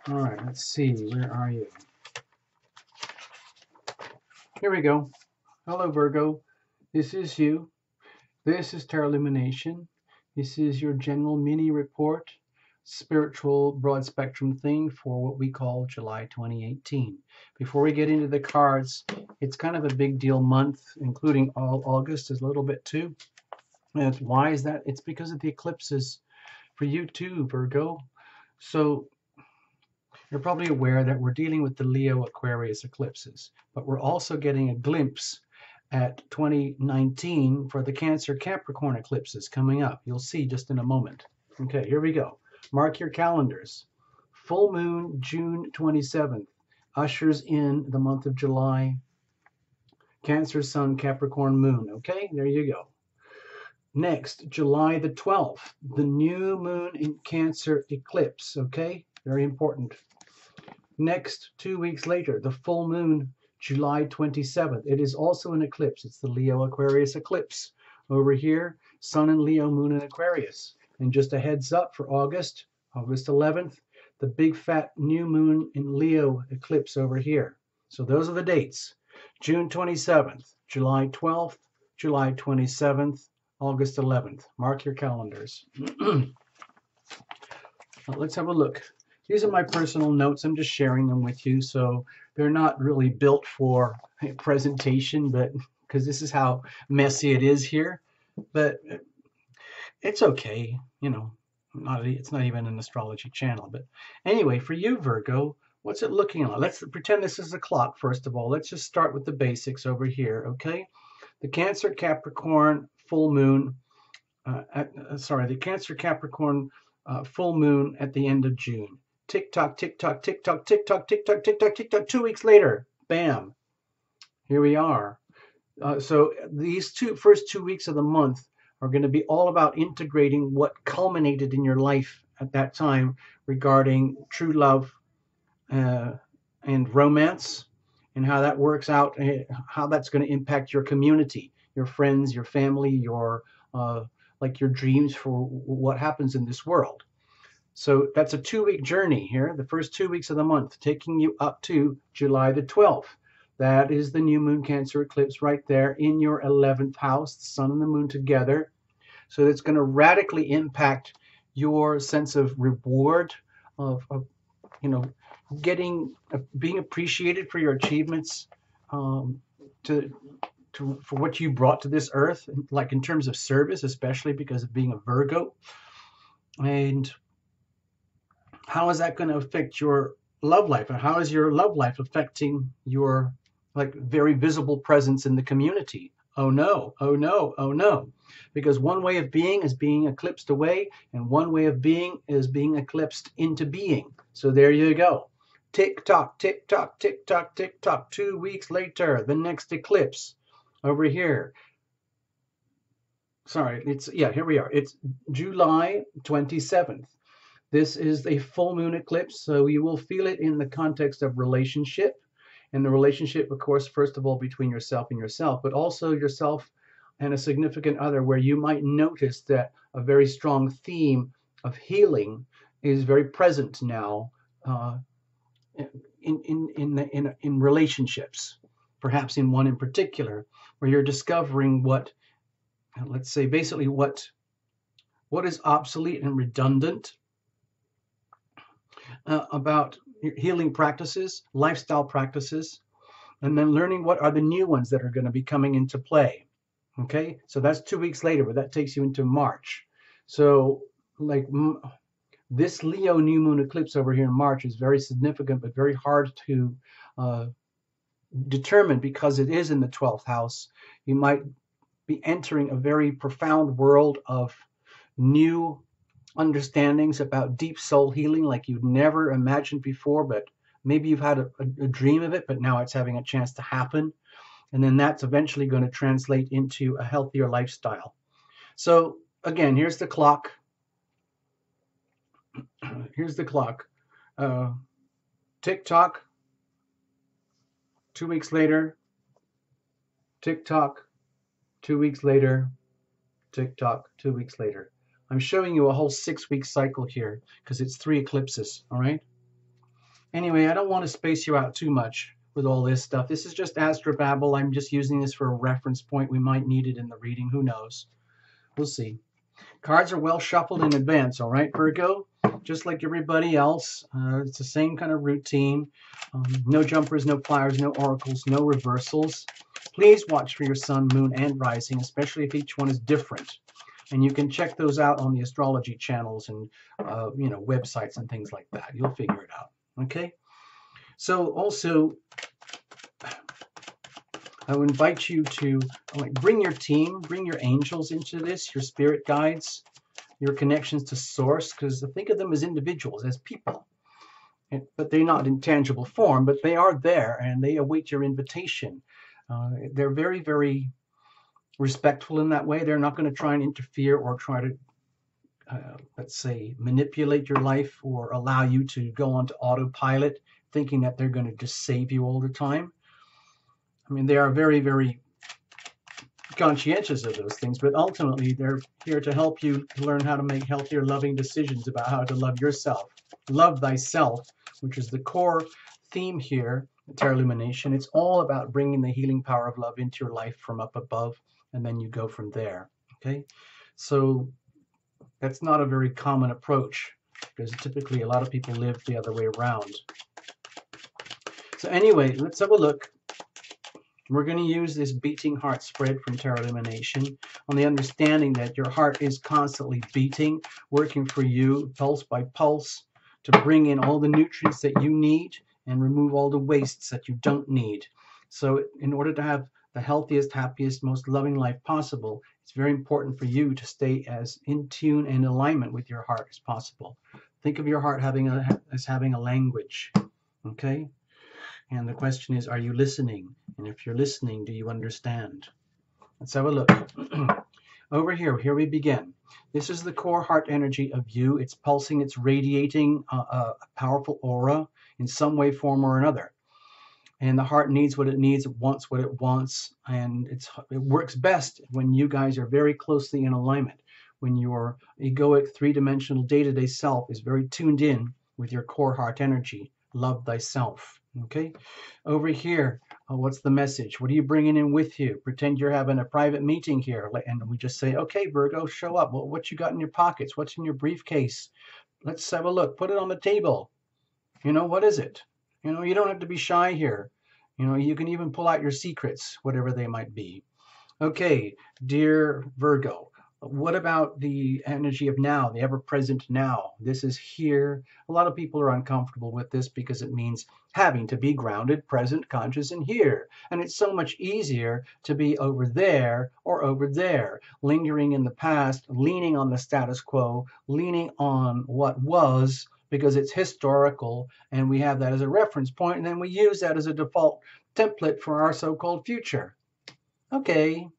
All right, let's see. Where are you? Here we go. Hello, Virgo. This is you. This is Tarot Lumination. This is your general mini report, spiritual broad spectrum thing for what we call July 2018. Before we get into the cards, it's kind of a big deal month, including all August is a little bit too. And why is that? It's because of the eclipses for you too, Virgo. So you're probably aware that we're dealing with the Leo Aquarius eclipses, but we're also getting a glimpse at 2019 for the Cancer Capricorn eclipses coming up. You'll see just in a moment. Okay, here we go. Mark your calendars. Full moon, June 27th, ushers in the month of July. Cancer, Sun, Capricorn, Moon. Okay, there you go. Next, July the 12th, the new moon in Cancer eclipse. Okay, very important. Next, 2 weeks later, the full moon, July 27th. It is also an eclipse. It's the Leo Aquarius eclipse. Over here, Sun in Leo, Moon in Aquarius. And just a heads up for August 11th, the big fat new moon in Leo eclipse over here. So those are the dates. June 27th, July 12th, July 27th, August 11th. Mark your calendars. Let's have a look. These are my personal notes. I'm just sharing them with you. So they're not really built for a presentation, but because this is how messy it is here. But it's okay. You know, it's not even an astrology channel. But anyway, for you, Virgo, what's it looking like? Let's pretend this is a clock, first of all. Let's just start with the basics over here, okay? The Cancer Capricorn full moon, the Cancer Capricorn full moon at the end of June. Tick tock, tick tock, tick tock, tick tock, tick tock, tick tock, tick tock. 2 weeks later, bam, here we are. So these first 2 weeks of the month are going to be all about integrating what culminated in your life at that time regarding true love and romance, and how that works out, how that's going to impact your community, your friends, your family, your dreams for what happens in this world. So that's a 2-week journey here, the first 2 weeks of the month, taking you up to July the 12th. That is the new moon Cancer eclipse right there in your 11th house, the sun and the moon together. So it's going to radically impact your sense of reward, of being appreciated for your achievements, for what you brought to this earth, like in terms of service, especially because of being a Virgo. And how is that going to affect your love life? And how is your love life affecting your very visible presence in the community? Oh no, oh no, oh no. Because one way of being is being eclipsed away, and one way of being is being eclipsed into being. So there you go. Tick tock, tick tock, tick tock, tick tock. 2 weeks later, the next eclipse over here. Sorry, here we are. It's July 27th. This is a full moon eclipse, so you will feel it in the context of relationship. And the relationship, of course, first of all, between yourself and yourself, but also yourself and a significant other, where you might notice that a very strong theme of healing is very present now in relationships, perhaps in one in particular, where you're discovering what is obsolete and redundant about healing practices, lifestyle practices, and then learning what are the new ones that are going to be coming into play. Okay, so that's 2 weeks later, but that takes you into March. So this Leo new moon eclipse over here in March is very significant, but very hard to determine because it is in the 12th house. You might be entering a very profound world of new understandings about deep soul healing like you'd never imagined before, but maybe you've had a dream of it, but now it's having a chance to happen. And then that's eventually going to translate into a healthier lifestyle. So again, here's the clock. Here's the clock. Tick tock. 2 weeks later. Tick tock. 2 weeks later. Tick tock. 2 weeks later. I'm showing you a whole 6-week cycle here because it's 3 eclipses. All right. Anyway, I don't want to space you out too much with all this stuff. This is just astrobabble. I'm just using this for a reference point. We might need it in the reading. Who knows? We'll see. Cards are well shuffled in advance, all right, Virgo? Just like everybody else. It's the same kind of routine. No jumpers, no pliers, no oracles, no reversals. Please watch for your sun, moon, and rising, especially if each one is different. And you can check those out on the astrology channels and websites and things like that. You'll figure it out. Okay? So also, I would invite you to bring your team, bring your angels into this, your spirit guides, your connections to source, because think of them as individuals, as people. But they're not in tangible form, but they are there and they await your invitation. They're very, very respectful in that way. They're not going to try and interfere or try to, let's say, manipulate your life or allow you to go onto autopilot, thinking that they're going to just save you all the time. I mean, they are very, very conscientious of those things, but ultimately they're here to help you learn how to make healthier, loving decisions about how to love yourself. Love thyself, which is the core theme here, Tarot Lumination. It's all about bringing the healing power of love into your life from up above, and then you go from there. Okay, so that's not a very common approach because typically a lot of people live the other way around. So anyway, let's have a look. We're going to use this beating heart spread from Tarot Lumination on the understanding that your heart is constantly beating, working for you, pulse by pulse, to bring in all the nutrients that you need and remove all the wastes that you don't need. So in order to have the healthiest, happiest, most loving life possible, it's very important for you to stay as in tune and alignment with your heart as possible. Think of your heart as having a language, okay? And the question is, are you listening? And if you're listening, do you understand? Let's have a look. Over here we begin. This is the core heart energy of you. It's pulsing, it's radiating a powerful aura in some way, form, or another. And the heart needs what it needs, it wants what it wants, and it works best when you guys are very closely in alignment, when your egoic three-dimensional day-to-day self is very tuned in with your core heart energy. Love thyself. Okay, over here, what's the message? What are you bringing in with you? Pretend you're having a private meeting here, and we just say, okay, Virgo, show up. Well, what you got in your pockets? What's in your briefcase? Let's have a look. Put it on the table. What is it? You don't have to be shy here. You can even pull out your secrets, whatever they might be. Okay, dear Virgo, what about the energy of now, the ever-present now? This is here. A lot of people are uncomfortable with this because it means having to be grounded, present, conscious, and here. And it's so much easier to be over there or over there, lingering in the past, leaning on the status quo, leaning on what was, because it's historical, and we have that as a reference point, and then we use that as a default template for our so-called future. Okay.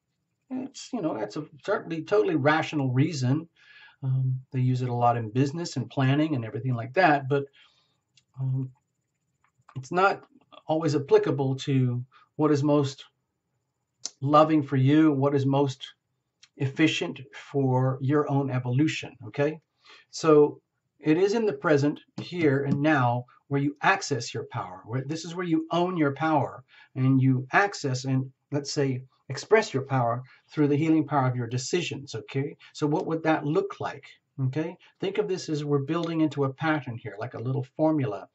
That's a certainly totally rational reason. They use it a lot in business and planning and everything like that, but it's not always applicable to what is most loving for you, what is most efficient for your own evolution, okay? So it is in the present, here and now, where you access your power. This is where you own your power, and you access and, let's say, express your power through the healing power of your decisions, okay? So what would that look like, okay? Think of this as we're building into a pattern here, like a little formula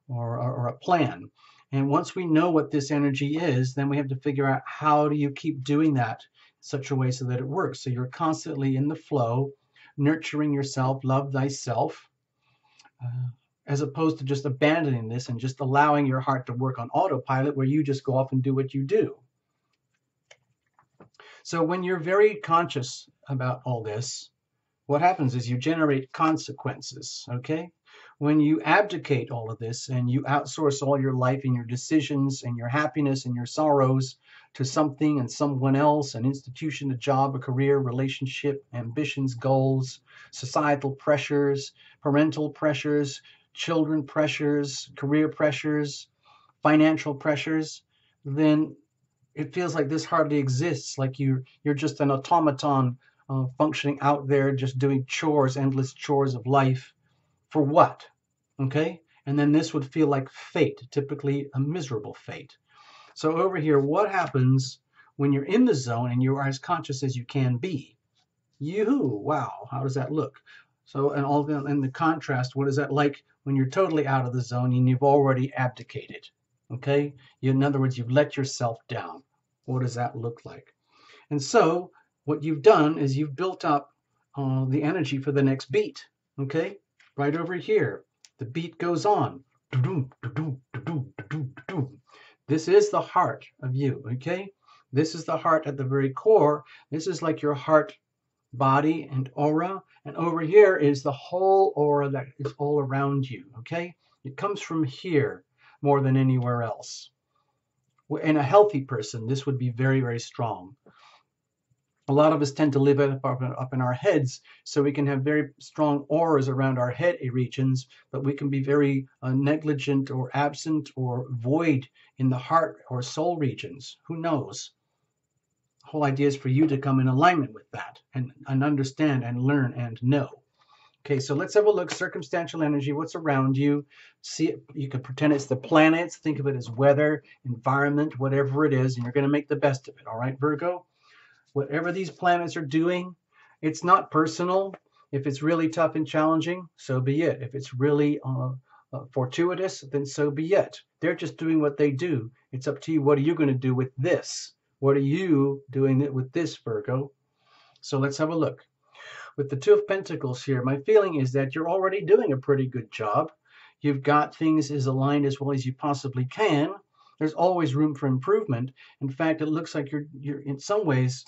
or a plan. And once we know what this energy is, then we have to figure out how do you keep doing that in such a way so that it works. So you're constantly in the flow, nurturing yourself, love thyself, as opposed to just abandoning this and just allowing your heart to work on autopilot where you just go off and do what you do. So when you're very conscious about all this, what happens is you generate consequences, okay? When you abdicate all of this and you outsource all your life and your decisions and your happiness and your sorrows to something and someone else, an institution, a job, a career, relationship, ambitions, goals, societal pressures, parental pressures, children pressures, career pressures, financial pressures, then it feels like this hardly exists, like you're just an automaton functioning out there, just doing chores, endless chores of life. For what? Okay? And then this would feel like fate, typically a miserable fate. So over here, what happens when you're in the zone and you are as conscious as you can be? Wow, how does that look? So, and all in the contrast, what is that like when you're totally out of the zone and you've already abdicated? Okay, in other words, you've let yourself down. What does that look like? And so, what you've done is you've built up the energy for the next beat. Okay, right over here, the beat goes on. This is the heart of you. Okay, this is the heart at the very core. This is like your heart body and aura, and over here is the whole aura that is all around you. Okay, it comes from here more than anywhere else. In a healthy person, this would be very, very strong. A lot of us tend to live up in our heads, so we can have very strong auras around our head regions, but we can be very negligent or absent or void in the heart or soul regions. Who knows? The whole idea is for you to come in alignment with that and understand and learn and know. Okay, so let's have a look. Circumstantial energy, what's around you. See, you can pretend it's the planets. Think of it as weather, environment, whatever it is, and you're going to make the best of it. All right, Virgo? Whatever these planets are doing, it's not personal. If it's really tough and challenging, so be it. If it's really fortuitous, then so be it. They're just doing what they do. It's up to you. What are you going to do with this? What are you doing with this, Virgo? So let's have a look. With the Two of Pentacles here, my feeling is that you're already doing a pretty good job. You've got things as aligned as well as you possibly can. There's always room for improvement. In fact, it looks like you're in some ways,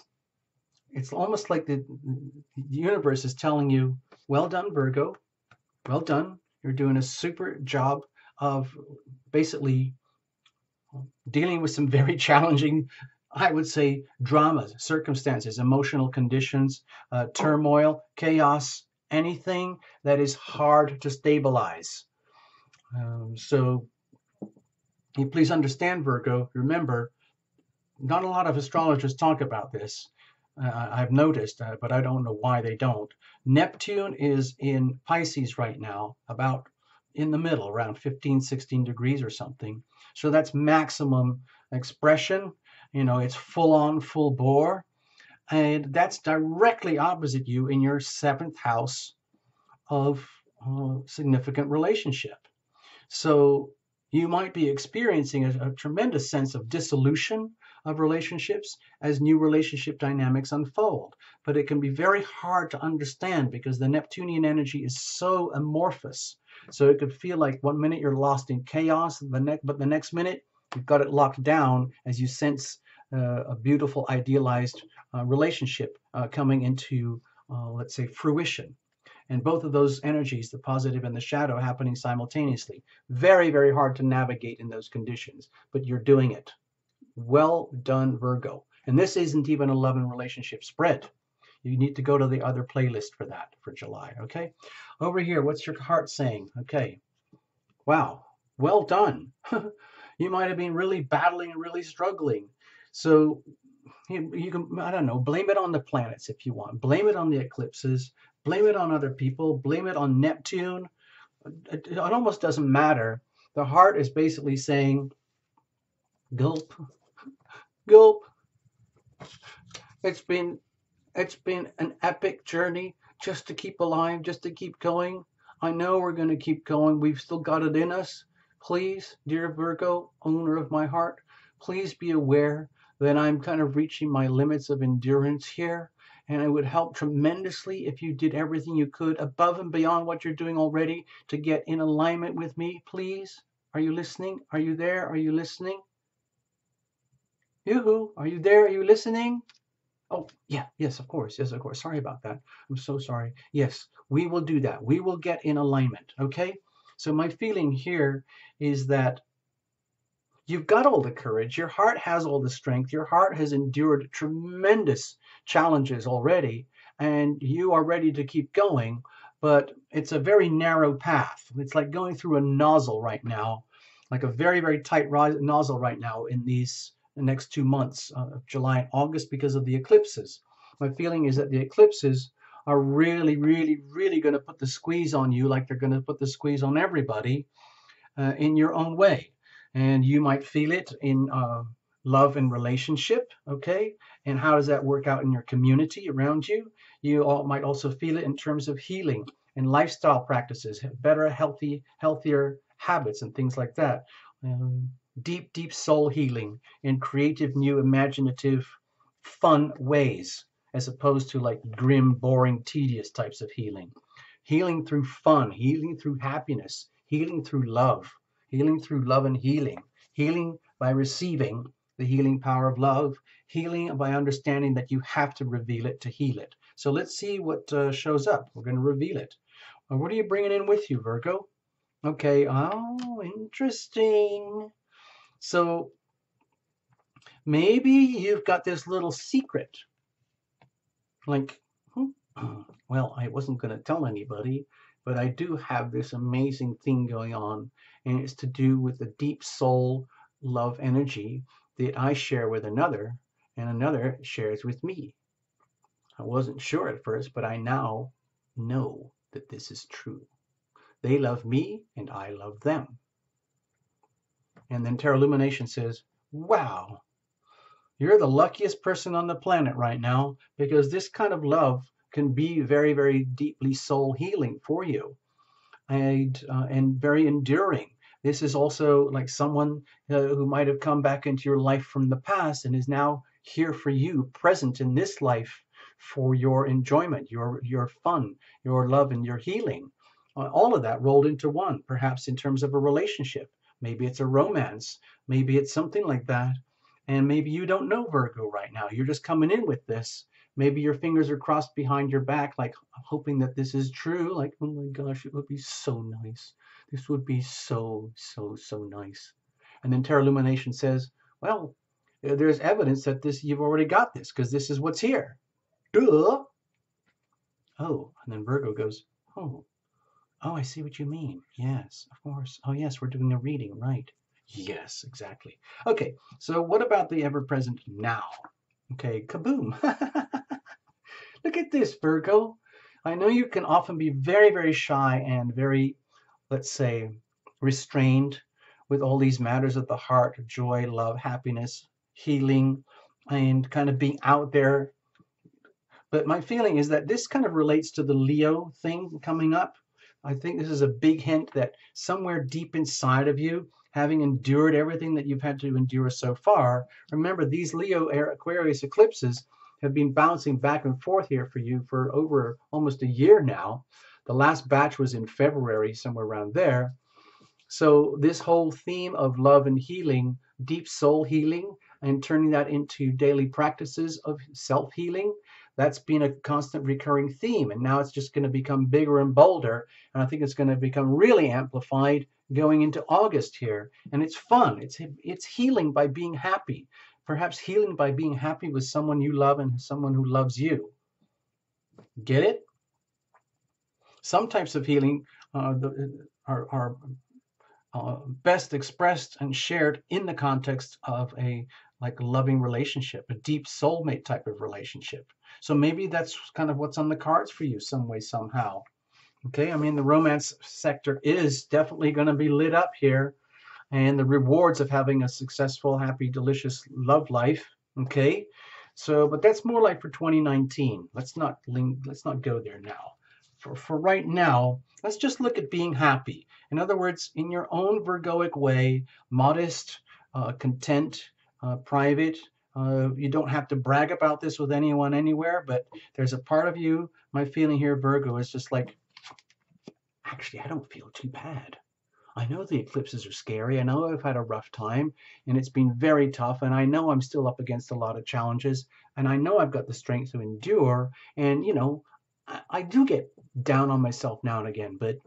it's almost like the universe is telling you, well done, Virgo. Well done. You're doing a super job of basically dealing with some very challenging, I would say, dramas, circumstances, emotional conditions, turmoil, chaos, anything that is hard to stabilize. So you please understand, Virgo, remember, not a lot of astrologers talk about this. I've noticed, but I don't know why they don't. Neptune is in Pisces right now, about in the middle, around 15, 16 degrees or something. So that's maximum expression. You know, it's full on, full bore. And that's directly opposite you in your 7th house of significant relationship. So you might be experiencing a tremendous sense of dissolution of relationships as new relationship dynamics unfold. But it can be very hard to understand because the Neptunian energy is so amorphous. So it could feel like one minute you're lost in chaos, but the next minute you've got it locked down as you sense a beautiful, idealized relationship coming into, let's say, fruition. And both of those energies, the positive and the shadow, happening simultaneously. Very, very hard to navigate in those conditions, but you're doing it. Well done, Virgo. And this isn't even a love and relationship spread. You need to go to the other playlist for that for July, okay? Over here, what's your heart saying? Okay. Wow. Well done. You might have been really battling and really struggling. So you can, I don't know, blame it on the planets if you want. Blame it on the eclipses. Blame it on other people. Blame it on Neptune. It almost doesn't matter. The heart is basically saying, gulp, gulp. It's been an epic journey just to keep alive, just to keep going. I know we're going to keep going. We've still got it in us. Please, dear Virgo, owner of my heart, please be aware that I'm kind of reaching my limits of endurance here. And it would help tremendously if you did everything you could above and beyond what you're doing already to get in alignment with me, please. Are you listening? Are you there? Are you listening? Yoo-hoo, are you there? Are you listening? Oh, yeah, yes, of course. Yes, of course. Sorry about that. I'm so sorry. Yes, we will do that. We will get in alignment, okay? So my feeling here is that you've got all the courage. Your heart has all the strength. Your heart has endured tremendous challenges already, and you are ready to keep going, but it's a very narrow path. It's like going through a nozzle right now, like a very, very tight nozzle right now in these next 2 months of July and August because of the eclipses. My feeling is that the eclipses are really, really, really going to put the squeeze on you like they're going to put the squeeze on everybody. in your own way. And you might feel it in love and relationship, okay? And how does that work out in your community around you? You all might also feel it in terms of healing and lifestyle practices, better, healthier habits and things like that. Um, deep soul healing in creative, new, imaginative, fun ways, as opposed to like grim, boring, tedious types of healing. Healing through fun, healing through happiness, healing through love and healing by receiving the healing power of love, healing by understanding that you have to reveal it to heal it. So let's see what shows up. We're going to reveal it. What are you bringing in with you, Virgo? Okay, oh, interesting. So maybe you've got this little secret. Like, well, I wasn't going to tell anybody, but I do have this amazing thing going on, and it's to do with the deep soul love energy that I share with another, and another shares with me. I wasn't sure at first, but I now know that this is true. They love me, and I love them. And then Tarot Illumination says, wow, you're the luckiest person on the planet right now, because this kind of love can be very, very deeply soul healing for you, and very enduring. This is also like someone who might have come back into your life from the past and is now here for you, present in this life for your enjoyment, your fun, your love, and your healing. All of that rolled into one, perhaps in terms of a relationship. Maybe it's a romance. Maybe it's something like that. And maybe you don't know Virgo right now. You're just coming in with this. Maybe your fingers are crossed behind your back, like hoping that this is true. Like, oh my gosh, it would be so nice. This would be so nice. And then Terra Illumination says, well, there's evidence that you've already got this, because this is what's here. Duh. Oh, and then Virgo goes, oh, I see what you mean. Yes, of course. Oh, yes, we're doing a reading, right? Yes, exactly. Okay, so what about the ever-present now? Okay, kaboom. Look at this, Virgo. I know you can often be very shy and very, let's say, restrained with all these matters of the heart, joy, love, happiness, healing, and kind of being out there. But my feeling is that this kind of relates to the Leo thing coming up. I think this is a big hint that somewhere deep inside of you, having endured everything that you've had to endure so far, remember these Leo Aquarius eclipses have been bouncing back and forth here for you for over almost a year now. The last batch was in February, somewhere around there. So this whole theme of love and healing, deep soul healing, and turning that into daily practices of self-healing, that's been a constant recurring theme. And now it's just going to become bigger and bolder. And I think it's going to become really amplified going into August here. And it's fun. It's healing by being happy. Perhaps healing by being happy with someone you love and someone who loves you. Get it? Some types of healing are best expressed and shared in the context of a loving relationship, a deep soulmate type of relationship. So maybe that's kind of what's on the cards for you some way, somehow. Okay, I mean, the romance sector is definitely going to be lit up here, and the rewards of having a successful, happy, delicious love life. Okay, so but that's more like for 2019. Let's not go there now. For right now, let's just look at being happy. In other words, in your own Virgoic way, modest, content, private. You don't have to brag about this with anyone anywhere, but there's a part of you, my feeling here, Virgo, is just like, actually, I don't feel too bad. I know the eclipses are scary. I know I've had a rough time, and it's been very tough, and I know I'm still up against a lot of challenges, and I know I've got the strength to endure, and, you know, I do get down on myself now and again, but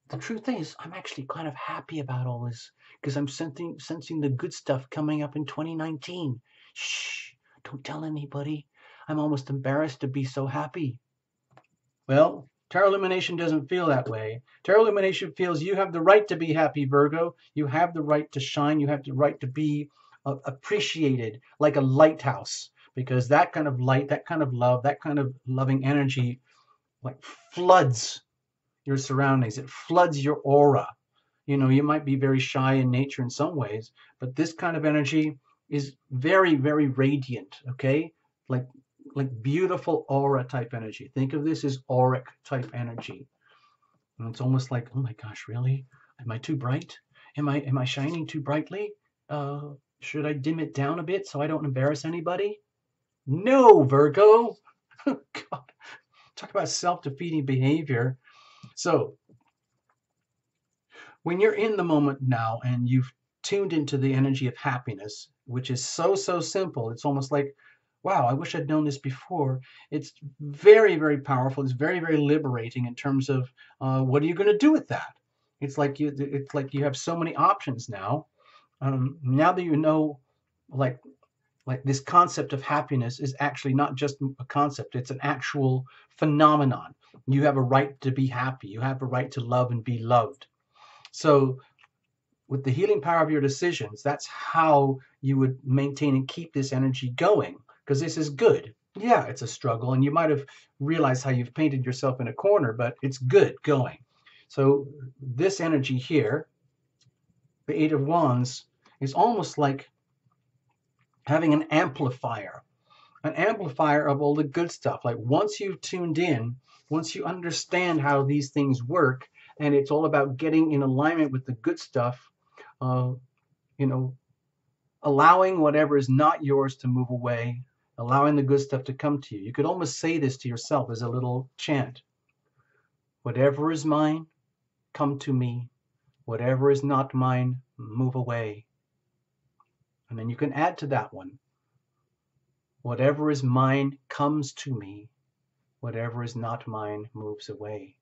the truth is, I'm actually kind of happy about all this because I'm sensing the good stuff coming up in 2019. Shh, don't tell anybody. I'm almost embarrassed to be so happy. Well, Tarot Illumination doesn't feel that way. Tarot Illumination feels you have the right to be happy, Virgo. You have the right to shine. You have the right to be appreciated like a lighthouse, because that kind of light, that kind of love, that kind of loving energy like floods your surroundings. It floods your aura. You might be very shy in nature in some ways, but this kind of energy is very, very radiant, okay? Like like beautiful aura type energy. Think of this as auric type energy. And it's almost like, oh my gosh, really? Am I too bright? Am I shining too brightly? Uh, should I dim it down a bit so I don't embarrass anybody? No, Virgo. God, talk about self-defeating behavior. So when you're in the moment now and you've tuned into the energy of happiness, which is so, so simple, it's almost like, wow, I wish I'd known this before. It's very, very powerful. It's very, very liberating in terms of what are you going to do with that? It's like you have so many options now. Now that you know, like this concept of happiness is actually not just a concept; it's an actual phenomenon. You have a right to be happy. You have a right to love and be loved. So with the healing power of your decisions, that's how you would maintain and keep this energy going, because this is good. Yeah, it's a struggle, and you might have realized how you've painted yourself in a corner, but it's good going. So this energy here, the Eight of Wands, is almost like having an amplifier of all the good stuff. Like once you've tuned in, once you understand how these things work, and it's all about getting in alignment with the good stuff, uh, you know, allowing whatever is not yours to move away, allowing the good stuff to come to you. You could almost say this to yourself as a little chant. Whatever is mine, come to me. Whatever is not mine, move away. And then you can add to that one. Whatever is mine comes to me. Whatever is not mine moves away.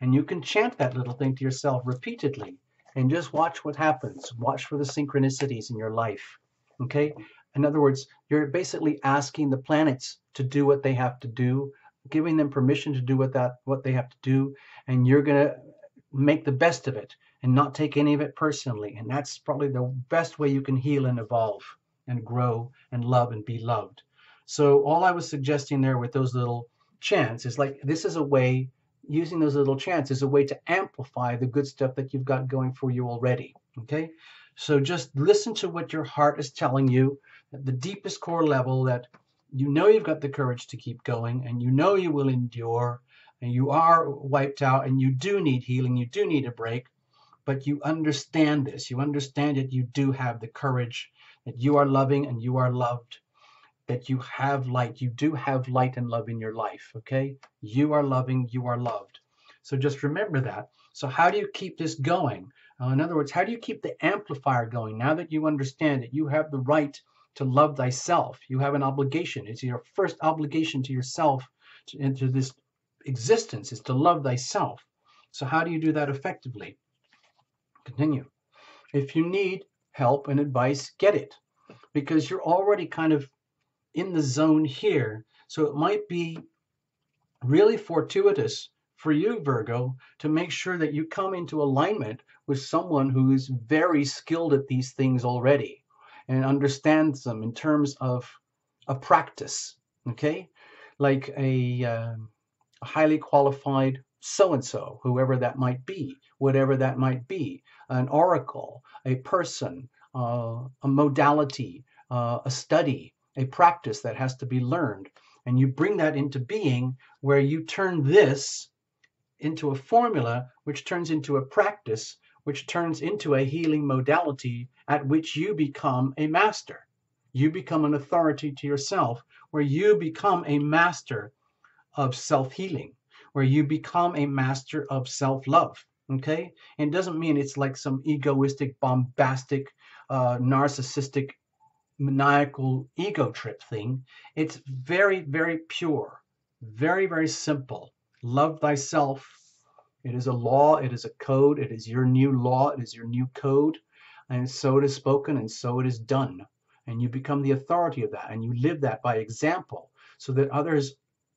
And you can chant that little thing to yourself repeatedly and just watch what happens. Watch for the synchronicities in your life. Okay? In other words, you're basically asking the planets to do what they have to do, giving them permission to do what they have to do, and you're going to make the best of it and not take any of it personally. And that's probably the best way you can heal and evolve and grow and love and be loved. So all I was suggesting there with those little chants is like, this is a way, using those little chants is a way to amplify the good stuff that you've got going for you already. Okay? So just listen to what your heart is telling you at the deepest core level, that you know you've got the courage to keep going, and you know you will endure, and you are wiped out, and you do need healing, you do need a break, but you understand this. You understand that you do have the courage, that you are loving and you are loved, that you have light. You do have light and love in your life, okay? You are loving, you are loved. So just remember that. So how do you keep this going? In other words, how do you keep the amplifier going now that you understand that you have the right to love thyself? You have an obligation. It's your first obligation to yourself and to this existence is to love thyself. So how do you do that effectively? Continue. If you need help and advice, get it, because you're already kind of in the zone here. So it might be really fortuitous for you, Virgo, to make sure that you come into alignment with someone who is very skilled at these things already and understands them in terms of a practice, okay? Like a highly qualified so-and-so, whoever that might be, whatever that might be, an oracle, a person, a modality, a study, a practice that has to be learned. And you bring that into being, where you turn this into a formula, which turns into a practice, which turns into a healing modality at which you become a master. You become an authority to yourself, where you become a master of self-healing, where you become a master of self-love. Okay? And it doesn't mean it's like some egoistic, bombastic, narcissistic, maniacal ego trip thing. It's very, very pure, very, very simple. Love thyself. It is a law, it is a code, it is your new law, it is your new code, and so it is spoken and so it is done. And you become the authority of that, and you live that by example, so that others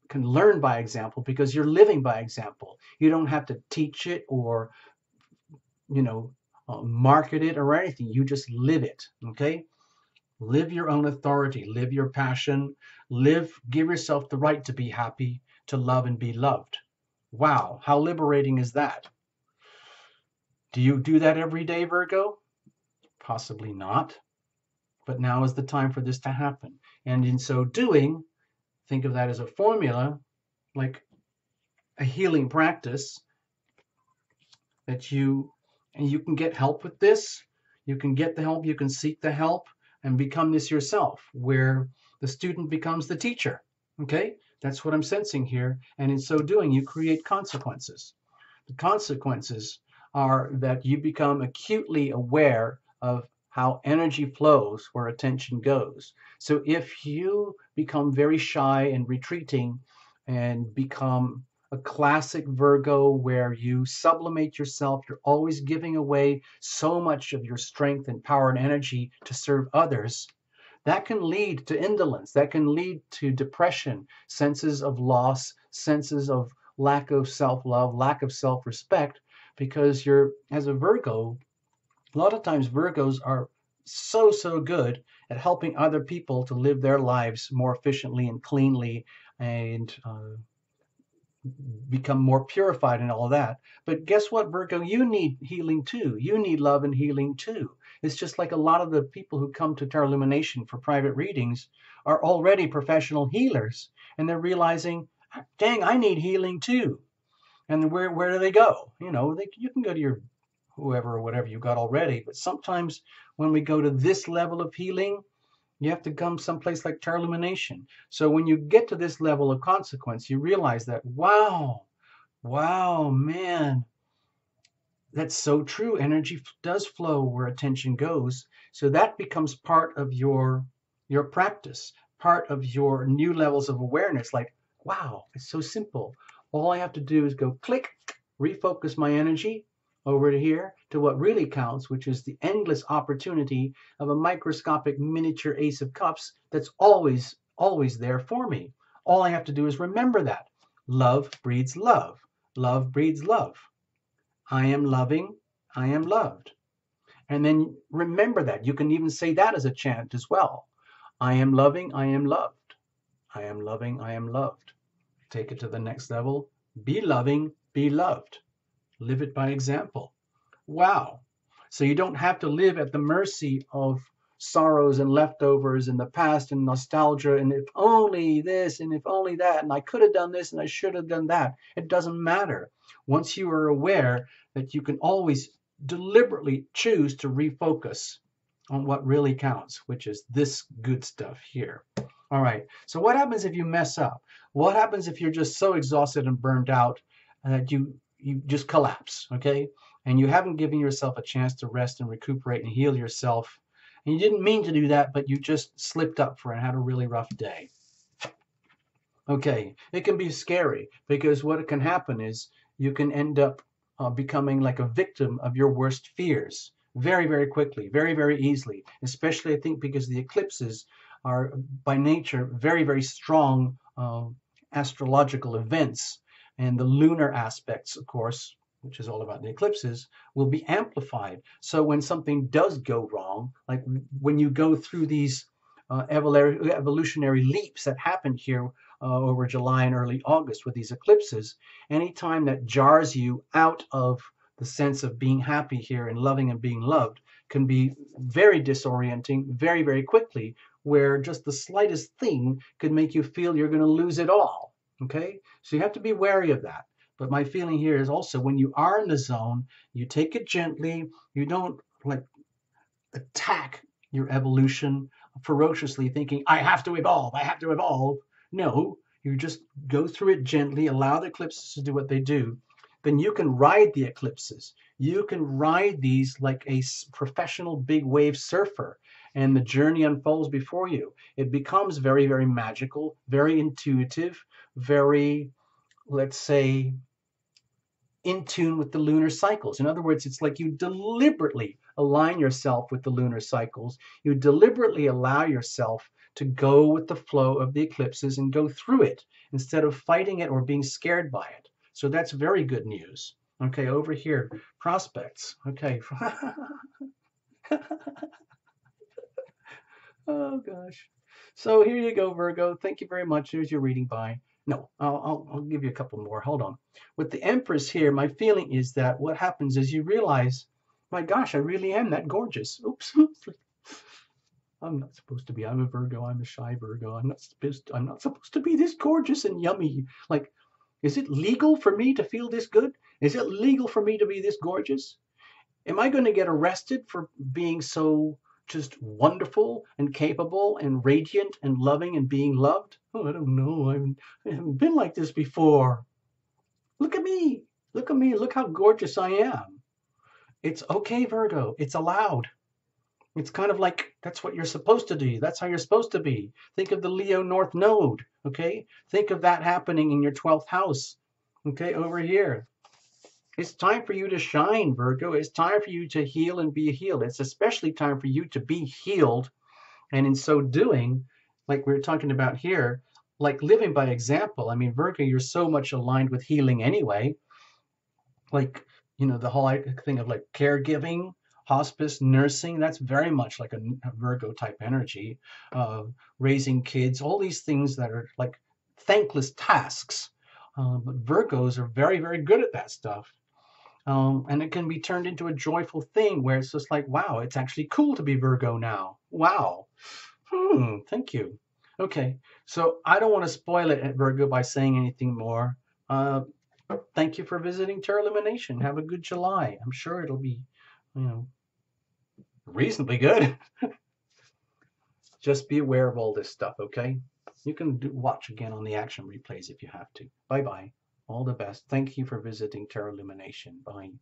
can learn by example, because you're living by example. You don't have to teach it or, market it or anything. You just live it, okay? Live your own authority, live your passion, give yourself the right to be happy, to love and be loved. Wow, how liberating is that? Do you do that every day, Virgo? Possibly not. But now is the time for this to happen. And in so doing, think of that as a formula, like a healing practice that and you can get help with this. You can get the help, you can seek the help and become this yourself, where the student becomes the teacher. Okay? That's what I'm sensing here. And in so doing, you create consequences. The consequences are that you become acutely aware of how energy flows where attention goes. So if you become very shy and retreating and become a classic Virgo where you sublimate yourself, you're always giving away so much of your strength and power and energy to serve others, that can lead to indolence, that can lead to depression, senses of loss, senses of lack of self-love, lack of self-respect, because you're, as a Virgo, a lot of times Virgos are so good at helping other people to live their lives more efficiently and cleanly and become more purified and all that. But guess what, Virgo? You need healing too. You need love and healing too. It's just like a lot of the people who come to Tarot Illumination for private readings are already professional healers, and they're realizing, dang, I need healing too. And where do they go? You know, you can go to your whoever or whatever you got already, but sometimes when we go to this level of healing, you have to come someplace like Tarot Illumination. So when you get to this level of consequence, you realize that, wow, man, that's so true. Energy does flow where attention goes. So that becomes part of your practice, part of your new levels of awareness. Like, wow, it's so simple. All I have to do is go click, refocus my energy over to here to what really counts, which is the endless opportunity of a microscopic miniature Ace of Cups that's always there for me. All I have to do is remember that. Love breeds love. Love breeds love. I am loving, I am loved. And then remember that. You can even say that as a chant as well. I am loving, I am loved. I am loving, I am loved. Take it to the next level. Be loving, be loved. Live it by example. Wow. So you don't have to live at the mercy of sorrows and leftovers in the past and nostalgia and if only this and if only that and I could have done this and I should have done that. It doesn't matter. Once you are aware that you can always deliberately choose to refocus on what really counts, which is this good stuff here. All right. So what happens if you mess up? What happens if you're just so exhausted and burned out that you just collapse, okay? And you haven't given yourself a chance to rest and recuperate and heal yourself. And you didn't mean to do that, but you just slipped up for it and had a really rough day. Okay, it can be scary because what can happen is you can end up becoming like a victim of your worst fears very quickly, very easily, especially I think because the eclipses are by nature very strong astrological events, and the lunar aspects, of course, which is all about the eclipses, will be amplified. So when something does go wrong, like when you go through these evolutionary leaps that happened here over July and early August with these eclipses, anytime that jars you out of the sense of being happy here and loving and being loved can be very disorienting very quickly, where just the slightest thing could make you feel you're going to lose it all. Okay, so you have to be wary of that. But my feeling here is also when you are in the zone, you take it gently. You don't like attack your evolution ferociously thinking, I have to evolve, I have to evolve. No, you just go through it gently, allow the eclipses to do what they do. Then you can ride the eclipses. You can ride these like a professional big wave surfer, and the journey unfolds before you. It becomes very magical, very intuitive, very, let's say, in tune with the lunar cycles. In other words, it's like you deliberately align yourself with the lunar cycles. You deliberately allow yourself to go with the flow of the eclipses and go through it instead of fighting it or being scared by it. So that's very good news. Okay, over here, prospects. Okay. Oh gosh. So here you go, Virgo. Thank you very much. Here's your reading. Bye. No, I'll give you a couple more. Hold on. With the Empress here, my feeling is that what happens is you realize, my gosh, I really am that gorgeous. Oops. I'm not supposed to be. I'm a Virgo. I'm a shy Virgo. I'm not supposed to be this gorgeous and yummy. Like, is it legal for me to feel this good? Is it legal for me to be this gorgeous? Am I going to get arrested for being so just wonderful and capable and radiant and loving and being loved? Oh, I don't know. I haven't been like this before. Look at me. Look at me. Look how gorgeous I am. It's okay, Virgo. It's allowed. It's kind of like that's what you're supposed to do. That's how you're supposed to be. Think of the Leo North Node, okay? Think of that happening in your 12th house, okay, over here. It's time for you to shine, Virgo. It's time for you to heal and be healed. It's especially time for you to be healed. And in so doing, like we were talking about here, like living by example. I mean, Virgo, you're so much aligned with healing anyway. Like, the whole thing of like caregiving, hospice, nursing, that's very much like a Virgo type energy. Raising kids, all these things that are like thankless tasks. But Virgos are very, very good at that stuff. And it can be turned into a joyful thing where it's just like, wow, it's actually cool to be Virgo now. Wow. Thank you. Okay, so I don't want to spoil it at Virgo by saying anything more. Thank you for visiting Terra Illumination. Have a good July. I'm sure it'll be, reasonably good. Just be aware of all this stuff, okay? You can watch again on the action replays if you have to. Bye-bye. All the best. Thank you for visiting Terra Illumination. Bye.